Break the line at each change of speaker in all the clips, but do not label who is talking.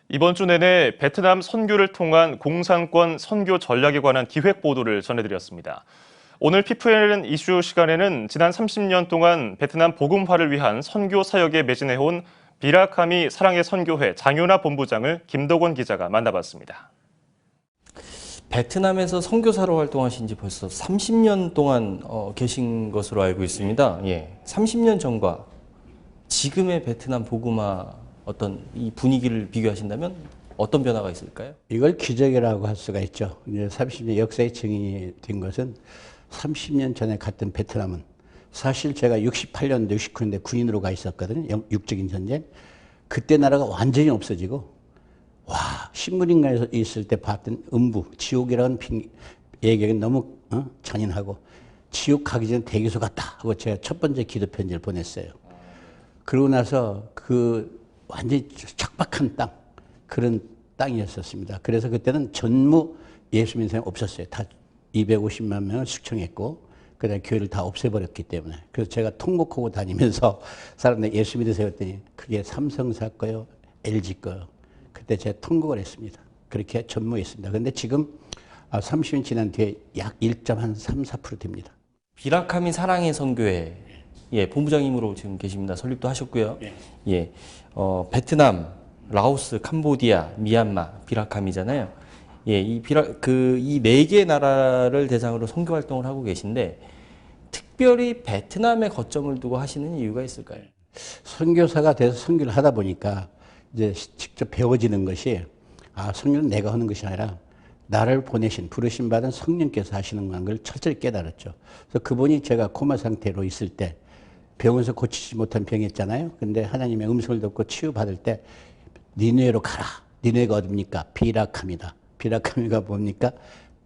이번 주 내내 베트남 선교를 통한 공산권 선교 전략에 관한 기획 보도를 전해드렸습니다. 오늘 피프엘은 이슈 시간에는 지난 30년 동안 베트남 복음화를 위한 선교 사역에 매진해온 비라카미 사랑의 선교회 장윤아 본부장을 김덕원 기자가 만나봤습니다.
베트남에서 선교사로 활동하신 지 벌써 30년 동안 계신 것으로 알고 있습니다. 30년 전과 지금의 베트남 복음화 어떤 이 분위기를 비교하신다면 어떤 변화가 있을까요?
이걸 기적이라고 할 수가 있죠. 이제 30년 역사의 증인이 된 것은 30년 전에 갔던 베트남은 사실 제가 68년도, 69년대 군인으로 가 있었거든요. 육적인 전쟁. 그때 나라가 완전히 없어지고 와, 신문인가에서 있을 때 봤던 음부, 지옥이라는 얘기가 너무 잔인하고 지옥 가기 전에 대기소 갔다 하고 제가 첫 번째 기도 편지를 보냈어요. 그러고 나서 그 완전히 척박한 땅, 그런 땅이었었습니다. 그래서 그때는 전무 예수 믿는 사람이 없었어요. 다 250만 명을 숙청했고 그다음에 교회를 다 없애버렸기 때문에. 그래서 제가 통곡하고 다니면서 사람들 예수 믿으세요 했더니 그게 삼성사 거요, LG 거요. 그때 제가 통곡을 했습니다. 그렇게 전무했습니다. 그런데 지금 30년 지난 뒤에 약 1.3, 4% 됩니다.
비라카미 사랑의 선교회 본부장님으로 지금 계십니다. 설립도 하셨고요. 베트남, 라오스, 캄보디아, 미얀마, 비라카미잖아요. 이 네 개 나라를 대상으로 선교 활동을 하고 계신데 특별히 베트남에 거점을 두고 하시는 이유가 있을까요?
선교사가 돼서 선교를 하다 보니까 이제 직접 배워지는 것이 선교는 내가 하는 것이 아니라 나를 보내신 부르심 받은 성령께서 하시는 걸 철저히 깨달았죠. 그래서 그분이 제가 코마 상태로 있을 때 병원에서 고치지 못한 병이었잖아요. 근데 하나님의 음성을 듣고 치유받을 때 니누에로 가라. 니누에가 어딥니까? 비라카미다. 비라카미가 뭡니까?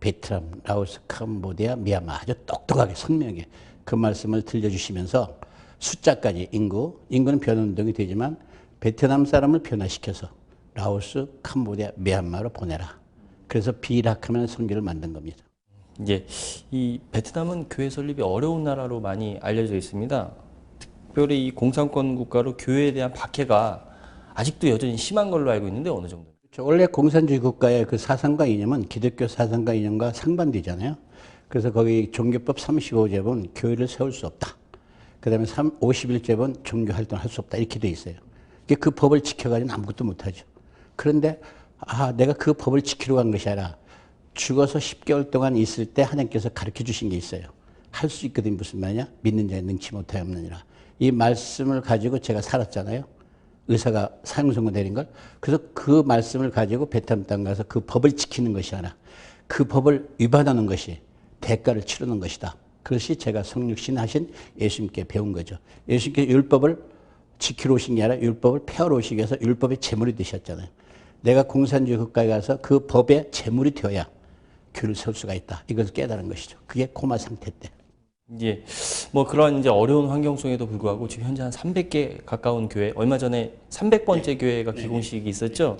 베트남, 라오스, 캄보디아, 미얀마. 아주 똑똑하게 선명하게 그 말씀을 들려주시면서 숫자까지 인구는 변운동이 되지만 베트남 사람을 변화시켜서 라오스, 캄보디아, 미얀마로 보내라. 그래서 비라카미라는 선교를 만든 겁니다.
이 베트남은 교회 설립이 어려운 나라로 많이 알려져 있습니다. 특별히 이 공산권 국가로 교회에 대한 박해가 아직도 여전히 심한 걸로 알고 있는데 어느 정도?
원래 공산주의 국가의 그 사상과 이념은 기독교 사상과 이념과 상반되잖아요. 그래서 거기 종교법 35제본 교회를 세울 수 없다. 그 다음에 51제본 종교 활동을 할 수 없다. 이렇게 돼 있어요. 그 법을 지켜가지고는 아무것도 못하죠. 그런데 내가 그 법을 지키려고 한 것이 아니라 죽어서 10개월 동안 있을 때 하나님께서 가르쳐 주신 게 있어요. 할 수 있거든. 무슨 말이냐? 믿는 자에 능치 못하였느니라. 이 말씀을 가지고 제가 살았잖아요. 의사가 사형 선고 내린 걸. 그래서 그 말씀을 가지고 베트남 땅 가서 그 법을 지키는 것이 아니라 그 법을 위반하는 것이 대가를 치르는 것이다. 그것이 제가 성육신 하신 예수님께 배운 거죠. 예수님께 율법을 지키러 오신 게 아니라 율법을 폐하러 오시기 위해서 율법의 제물이 되셨잖아요. 내가 공산주의 국가에 가서 그 법의 제물이 되어야 교회를 세울 수가 있다. 이것을 깨달은 것이죠. 그게 코마 상태 때.
그런 이제 어려운 환경 속에도 불구하고 지금 현재 한 300개 가까운 교회, 얼마 전에 300번째 교회가 기공식이 있었죠.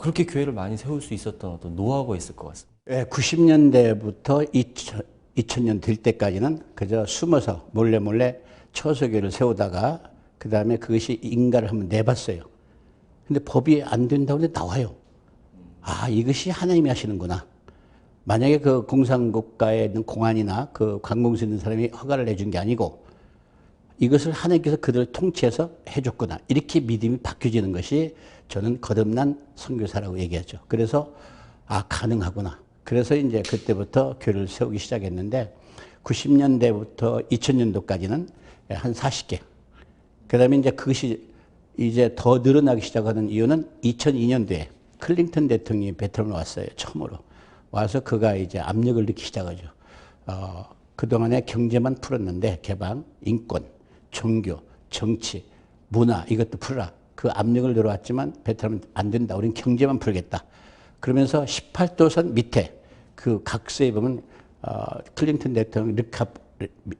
그렇게 교회를 많이 세울 수 있었던 어떤 노하우가 있을 것 같습니다.
90년대부터 2000년 될 때까지는 그저 숨어서 몰래 처소교회를 세우다가 그 다음에 그것이 인가를 한번 내봤어요. 근데 법이 안 된다고 하는데 나와요. 이것이 하나님이 하시는구나. 만약에 그 공산국가에 있는 공안이나 그 관공서 있는 사람이 허가를 내준 게 아니고 이것을 하나님께서 그들을 통치해서 해줬구나. 이렇게 믿음이 바뀌어지는 것이 저는 거듭난 선교사라고 얘기하죠. 그래서 가능하구나. 그래서 이제 그때부터 교회를 세우기 시작했는데 90년대부터 2000년도까지는 한 40개. 그 다음에 이제 그것이 이제 더 늘어나기 시작하는 이유는 2002년도에 클린턴 대통령이 베트남에 왔어요. 처음으로. 와서 그가 이제 압력을 넣기 시작하죠. 그동안에 경제만 풀었는데 개방, 인권, 종교, 정치, 문화 이것도 풀어라. 그 압력을 들어왔지만 베트남은 안 된다. 우리는 경제만 풀겠다. 그러면서 18도선 밑에 그 각서에 보면 클린턴 대통령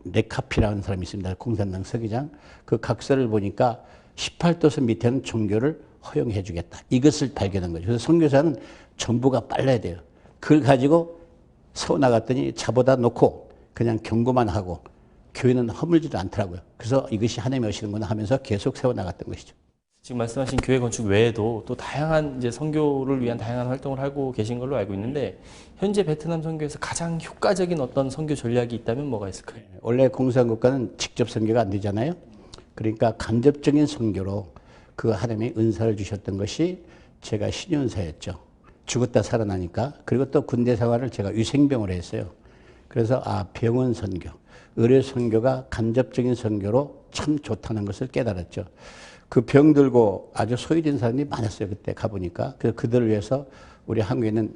레카피라는 사람이 있습니다. 공산당 서기장. 그 각서를 보니까 18도선 밑에는 종교를 허용해 주겠다. 이것을 발견한 거죠. 그래서 선교사는 정보가 빨라야 돼요. 그걸 가지고 세워나갔더니 자보다 놓고 그냥 경고만 하고 교회는 허물지도 않더라고요. 그래서 이것이 하나님이 오시는구나 하면서 계속 세워나갔던 것이죠.
지금 말씀하신 교회 건축 외에도 또 다양한 이제 선교를 위한 다양한 활동을 하고 계신 걸로 알고 있는데 현재 베트남 선교에서 가장 효과적인 어떤 선교 전략이 있다면 뭐가 있을까요?
원래 공산국가는 직접 선교가 안 되잖아요. 그러니까 간접적인 선교로 그 하나님이 은사를 주셨던 것이 제가 신윤사였죠. 죽었다 살아나니까. 그리고 또 군대 생활을 제가 위생병으로 했어요. 그래서 병원 선교, 의료 선교가 간접적인 선교로 참 좋다는 것을 깨달았죠. 그 병 들고 아주 소외된 사람이 많았어요. 그때 가보니까. 그래서 그들을 위해서 우리 한국에 있는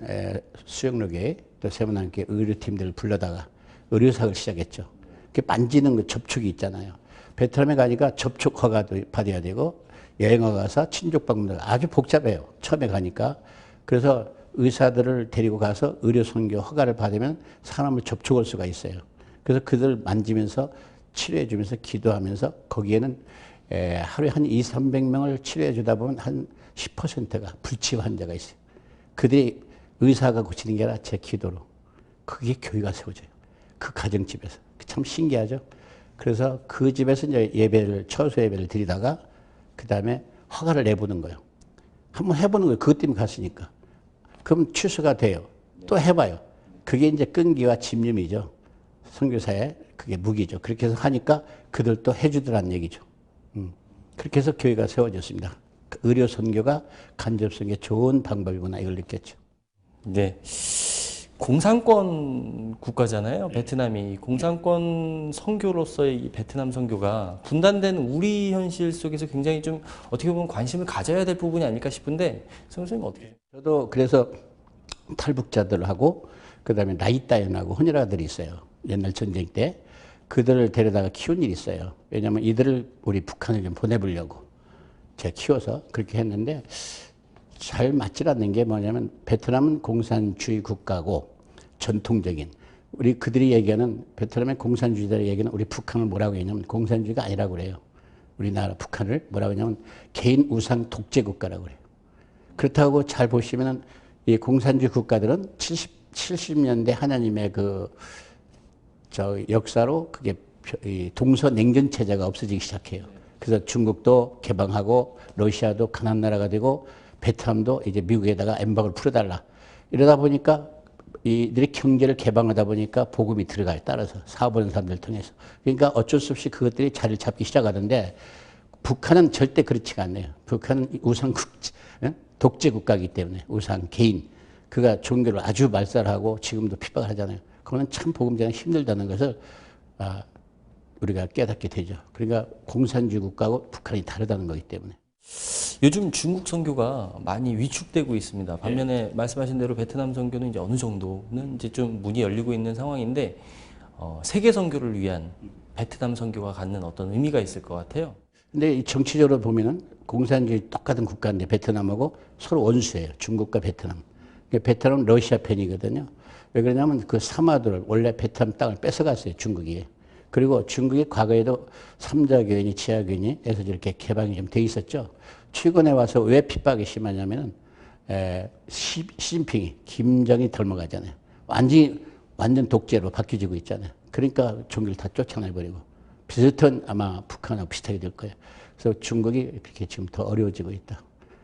수영로교회 또 세문안교회 의료팀들을 불러다가 의료사를 시작했죠. 그 만지는 그 접촉이 있잖아요. 베트남에 가니까 접촉 허가도 받아야 되고 여행허가 가서 친족 방문도 아주 복잡해요. 처음에 가니까. 그래서 의사들을 데리고 가서 의료 선교 허가를 받으면 사람을 접촉할 수가 있어요. 그래서 그들 만지면서 치료해 주면서 기도하면서 거기에는 하루에 한 200~300명을 치료해 주다 보면 한 10%가 불치 환자가 있어요. 그들이 의사가 고치는 게 아니라 제 기도로. 그게 교회가 세워져요. 그 가정집에서. 참 신기하죠. 그래서 그 집에서 이제 예배를, 처소 예배를 드리다가 그 다음에 허가를 내보는 거예요. 한번 해보는 거예요. 그것 때문에 갔으니까. 그럼 취소가 돼요. 또 해봐요. 그게 이제 끈기와 집념이죠. 선교사의 그게 무기죠. 그렇게 해서 하니까 그들도 해주더란 얘기죠. 그렇게 해서 교회가 세워졌습니다. 의료 선교가 간접 선교의 좋은 방법이구나 이걸 느꼈죠.
네. 공산권 국가잖아요. 베트남이. 공산권 선교로서의 이 베트남 선교가 분단된 우리 현실 속에서 굉장히 좀 어떻게 보면 관심을 가져야 될 부분이 아닐까 싶은데 선생님 어떻게?
저도 그래서 탈북자들하고 그다음에 나이따연하고 헌혈아들이 있어요. 옛날 전쟁 때 그들을 데려다가 키운 일이 있어요. 왜냐하면 이들을 우리 북한에 좀 보내보려고 제가 키워서 그렇게 했는데 잘 맞질 않는 게 뭐냐면 베트남은 공산주의 국가고 전통적인 우리 그들이 얘기하는 베트남의 공산주의자들이 얘기하는 우리 북한을 뭐라고 했냐면 공산주의가 아니라고 그래요. 우리나라 북한을 뭐라고 했냐면 개인 우상 독재 국가라고 그래요. 그렇다고 잘 보시면은 이 공산주의 국가들은 70년대 하나님의 역사로 그게 동서 냉전 체제가 없어지기 시작해요. 그래서 중국도 개방하고 러시아도 가난 나라가 되고 베트남도 이제 미국에다가 엠바고를 풀어달라. 이러다 보니까 이들이 경제를 개방하다 보니까 복음이 들어가요. 따라서 사업하는 사람들 통해서. 그러니까 어쩔 수 없이 그것들이 자리를 잡기 시작하던데 북한은 절대 그렇지가 않네요. 북한은 우상 독재 국가이기 때문에 우상 개인 그가 종교를 아주 말살하고 지금도 핍박을 하잖아요. 그거는 참 복음 전하기 힘들다는 것을 우리가 깨닫게 되죠. 그러니까 공산주의 국가하고 북한이 다르다는 거기 때문에.
요즘 중국 선교가 많이 위축되고 있습니다. 반면에 말씀하신 대로 베트남 선교는 이제 어느 정도는 이제 좀 문이 열리고 있는 상황인데 세계 선교를 위한 베트남 선교가 갖는 어떤 의미가 있을 것 같아요.
근데 정치적으로 보면은 공산주의 똑같은 국가인데 베트남하고 서로 원수예요. 중국과 베트남. 베트남은 러시아 편이거든요. 왜 그러냐면 그 사마도를 원래 베트남 땅을 뺏어갔어요. 중국이. 그리고 중국이 과거에도 삼자교인이 지하교인이 해서 이렇게 개방이 좀 돼 있었죠. 최근에 와서 왜 핍박이 심하냐면은 시진핑이 김정이 덜먹하잖아요. 완전 독재로 바뀌어지고 있잖아요. 그러니까 종교를 다 쫓아내버리고 비슷한 아마 북한하고 비슷하게 될 거예요. 그래서 중국이 그렇게 지금 더 어려워지고 있다.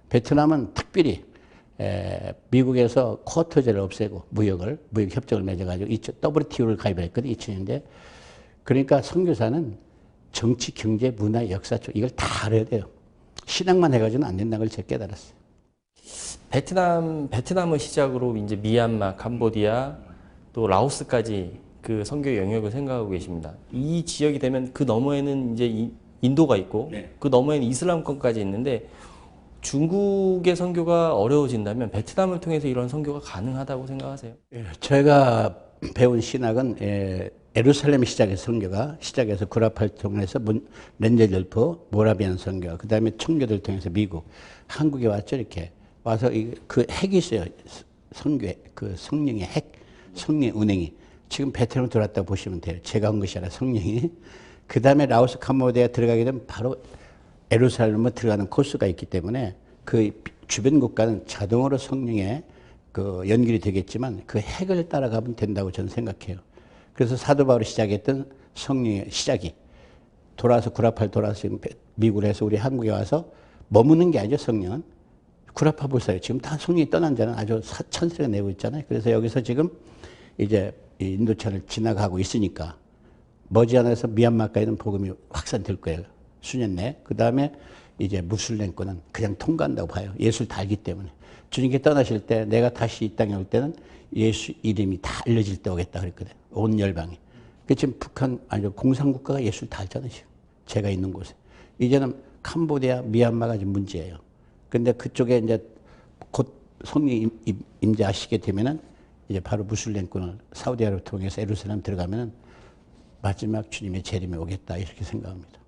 베트남은 특별히 미국에서 쿼터제를 없애고 무역 협정을 맺어가지고 WTO를 가입했거든요. 2000년대. 그러니까 선교사는 정치, 경제, 문화, 역사 쪽 이걸 다 알아야 돼요. 신앙만 해가지고는 안 된다는 걸 제가 깨달았어요.
베트남을 시작으로 이제 미얀마, 캄보디아, 또 라오스까지 그 선교 영역을 생각하고 계십니다. 이 지역이 되면 그 너머에는 이제 인도가 있고 그 너머에는 이슬람권까지 있는데 중국의 선교가 어려워진다면 베트남을 통해서 이런 선교가 가능하다고 생각하세요?
제가 배운 신학은 예루살렘 시작해서 구라파를 통해서 렌젤들프, 모라비안 선교, 그 다음에 청교들 통해서 미국, 한국에 왔죠. 이렇게 와서 그 핵이 있어요. 선교의 그 성령의 핵, 성령의 운행이 지금 베트남에 들어왔다고 보시면 돼요. 제가 한 것이 아니라 성령이. 그 다음에 라오스, 캄보디아 들어가게 되면 바로 예루살렘으로 들어가는 코스가 있기 때문에 그 주변 국가는 자동으로 성령에 그 연결이 되겠지만 그 핵을 따라가면 된다고 저는 생각해요. 그래서 사도 바울이 시작했던 성령의 시작이 돌아서 구라파를 돌아서 지금 미국을 해서 우리 한국에 와서 머무는 게 아니죠, 성령은. 구라파 보세요. 지금 다 성령이 떠난 자는 아주 찬스가 내고 있잖아요. 그래서 여기서 지금 이제 인도차를 지나가고 있으니까 머지않아서 미얀마까지는 복음이 확산될 거예요. 수년 내에. 그 다음에 이제 무슬림권은 그냥 통과한다고 봐요. 예수를 다 알기 때문에. 주님께 떠나실 때 내가 다시 이 땅에 올 때는 예수 이름이 다 알려질 때 오겠다 그랬거든요. 온 열방이. 그 지금 북한, 아니 공산국가가 예수를 다 알잖아요. 지금. 제가 있는 곳에. 이제는 캄보디아, 미얀마가 지금 문제예요. 근데 그쪽에 이제 곧 손이 임재하시게 되면은 이제 바로 무슬림권을 사우디아라비아 통해서 예루살렘 들어가면은 마지막 주님의 재림이 오겠다 이렇게 생각합니다.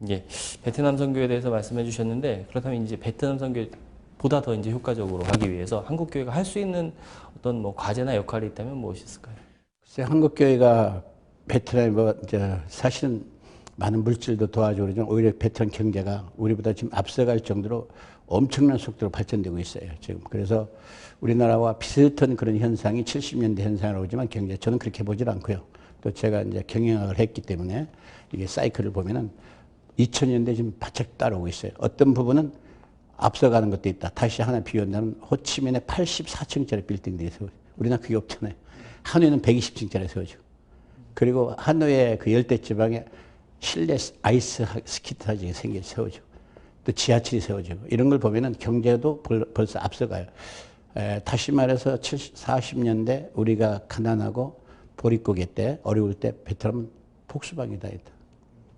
예, 베트남 선교에 대해서 말씀해 주셨는데 그렇다면 이제 베트남 선교보다 더 이제 효과적으로 하기 위해서 한국 교회가 할 수 있는 어떤 뭐 과제나 역할이 있다면 무엇이었을까요?
글쎄 한국 교회가 베트남에 뭐 이제 사실은 많은 물질도 도와주고 그러지만 오히려 베트남 경제가 우리보다 지금 앞서갈 정도로 엄청난 속도로 발전되고 있어요. 지금 그래서 우리나라와 비슷한 그런 현상이 70년대 현상이라고 하지만 경제 저는 그렇게 보질 않고요. 또 제가 이제 경영학을 했기 때문에 이게 사이클을 보면은 2000년대 지금 바짝 따라오고 있어요. 어떤 부분은 앞서가는 것도 있다. 다시 하나 비교한다면 호치민에 84층짜리 빌딩들이 세워져. 우리나라 그게 없잖아요. 하노이는 120층짜리 세워져. 그리고 하노이의 그 열대지방에 실내 아이스 스키트장이 세워져. 또 지하철이 세워지고 이런 걸 보면은 경제도 벌써 앞서가요. 다시 말해서 40년대 우리가 가난하고 보릿고개 때 어려울 때 베트남은 복수방이다 했다.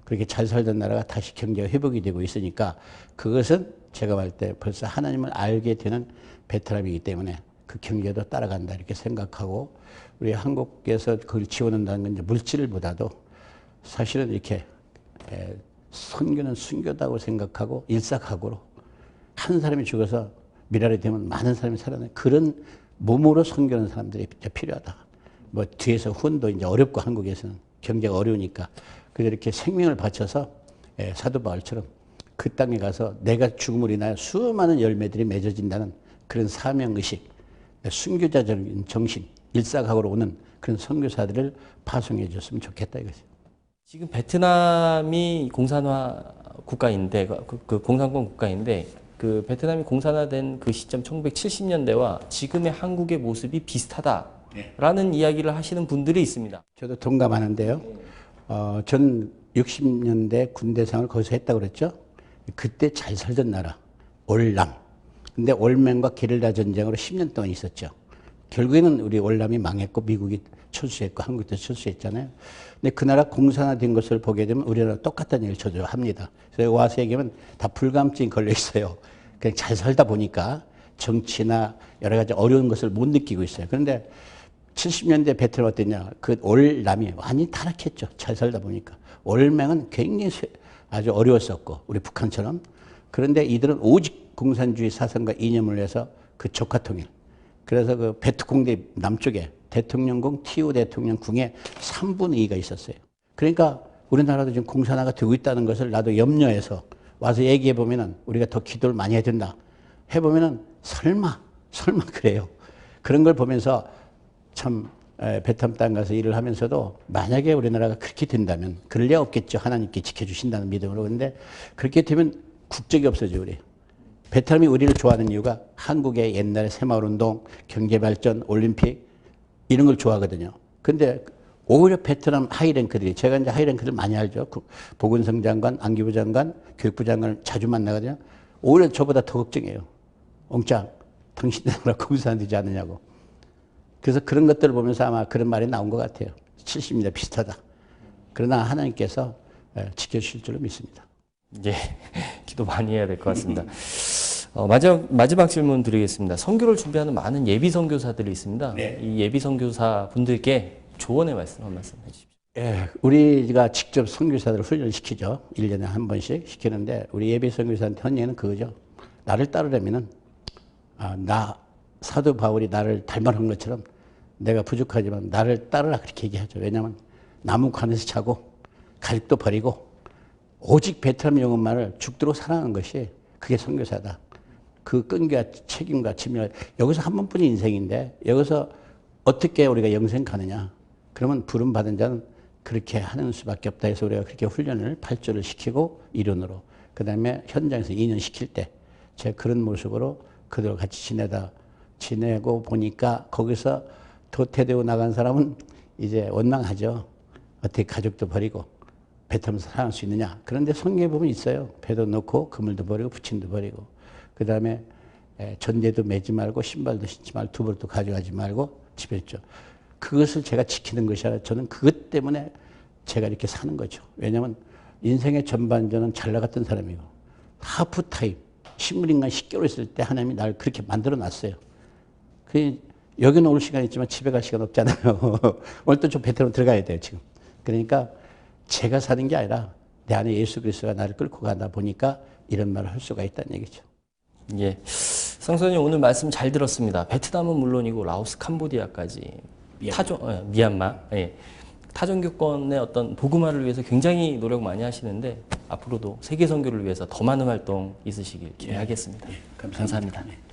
그렇게 잘 살던 나라가 다시 경제가 회복이 되고 있으니까 그것은 제가 볼 때 벌써 하나님을 알게 되는 베트남이기 때문에 그 경제도 따라간다 이렇게 생각하고 우리 한국에서 그걸 지원한다는 건 이제 물질보다도 사실은 이렇게 선교는 순교다고 생각하고 일사각오로 한 사람이 죽어서 미랄이 되면 많은 사람이 살아나는 그런 몸으로 선교하는 사람들이 필요하다. 뭐 뒤에서 후원도 이제 어렵고 한국에서는 경제가 어려우니까 그래서 이렇게 생명을 바쳐서 사도 바울처럼 그 땅에 가서 내가 죽음을 인하여 수많은 열매들이 맺어진다는 그런 사명의식, 순교자적인 정신, 일사각오로 오는 그런 선교사들을 파송해 줬으면 좋겠다 이거죠.
지금 베트남이 공산화 국가인데 그 공산권 국가인데 그 베트남이 공산화된 그 시점 1970년대와 지금의 한국의 모습이 비슷하다라는 이야기를 하시는 분들이 있습니다.
저도 동감하는데요. 전 60년대 군대생활을 거기서 했다고 그랬죠. 그때 잘 살던 나라, 월남. 근데 월맹과 게릴라 전쟁으로 10년 동안 있었죠. 결국에는 우리 월남이 망했고 미국이 철수했고 한국도 철수했잖아요. 근데 그 나라 공산화된 것을 보게 되면 우리나라 똑같다는 얘기를 저도 합니다. 그래서 와서 얘기하면 다 불감증이 걸려 있어요. 그냥 잘 살다 보니까 정치나 여러 가지 어려운 것을 못 느끼고 있어요. 그런데 70년대 베트남 어땠냐. 그 월남이 완전히 타락했죠. 잘 살다 보니까. 월맹은 굉장히 아주 어려웠었고 우리 북한처럼. 그런데 이들은 오직 공산주의 사상과 이념을 위해서 그 조카통일. 그래서 그 베트콩대 남쪽에 대통령궁, 티우 대통령궁에 3분의 2가 있었어요. 그러니까 우리나라도 지금 공산화가 되고 있다는 것을 나도 염려해서 와서 얘기해 보면은 우리가 더 기도를 많이 해야 된다. 해보면은 설마 그래요. 그런 걸 보면서 참 베트남 땅 가서 일을 하면서도 만약에 우리나라가 그렇게 된다면 그럴 리 없겠죠. 하나님께 지켜주신다는 믿음으로. 그런데 그렇게 되면 국적이 없어져 우리. 베트남이 우리를 좋아하는 이유가 한국의 옛날에 새마을운동, 경제발전, 올림픽 이런 걸 좋아하거든요. 근데 오히려 베트남 하이랭크들이 제가 이제 하이랭크들 많이 알죠. 보건성 장관, 안기부 장관, 교육부 장관을 자주 만나거든요. 오히려 저보다 더 걱정해요. 옹짱, 당신네 나라 공산되지 않느냐고. 그래서 그런 것들을 보면서 아마 그런 말이 나온 것 같아요. 70년대 비슷하다. 그러나 하나님께서 지켜주실 줄로 믿습니다.
예, 기도 많이 해야 될 것 같습니다. 마지막 질문 드리겠습니다. 선교를 준비하는 많은 예비 선교사들이 있습니다.
네.
이 예비 선교사 분들께 조언의 말씀 한 말씀 해주십시오.
예, 우리가 직접 선교사들을 훈련시키죠. 1년에 한 번씩 시키는데 우리 예비 선교사한테 한 얘기는 그거죠. 나를 따르려면은 나 사도 바울이 나를 닮아간 것처럼 내가 부족하지만 나를 따르라 그렇게 얘기하죠. 왜냐하면 나무관에서 자고 가죽도 버리고 오직 베트남 영혼만을 죽도록 사랑한 것이 그게 선교사다. 그 끈기와 책임과 짐을 여기서 한 번뿐인 인생인데 여기서 어떻게 우리가 영생 가느냐. 그러면 부름 받은 자는 그렇게 하는 수밖에 없다 해서 우리가 그렇게 훈련을 발전을 시키고 이론으로 그다음에 현장에서 2년 시킬 때 제가 그런 모습으로 그들과 같이 지내고 보니까 거기서 도태되고 나간 사람은 이제 원망하죠. 어떻게 가족도 버리고 베트남에서 살아갈 수 있느냐. 그런데 성경에 보면 있어요. 배도 넣고 그물도 버리고 부침도 버리고 그다음에 전제도 매지 말고 신발도 신지 말고 두벌도 가져가지 말고 집에 있죠. 그것을 제가 지키는 것이 아니라 저는 그것 때문에 제가 이렇게 사는 거죠. 왜냐하면 인생의 전반전은 잘 나갔던 사람이고 하프타임 식물인간 10개월 있을 때 하나님이 날 그렇게 만들어 놨어요. 여기는 올 시간 있지만 집에 갈 시간 없잖아요. 오늘 또 좀 베트남 들어가야 돼요 지금. 그러니까 제가 사는 게 아니라 내 안에 예수 그리스도가 나를 끌고 가다 보니까 이런 말을 할 수가 있다는 얘기죠.
예. 성선님 오늘 말씀 잘 들었습니다. 베트남은 물론이고 라오스, 캄보디아까지 미얀마, 예. 타종교권의 어떤 복음화를 위해서 굉장히 노력 많이 하시는데 앞으로도 세계 선교를 위해서 더 많은 활동 있으시길 기대하겠습니다.
감사합니다.
감사합니다.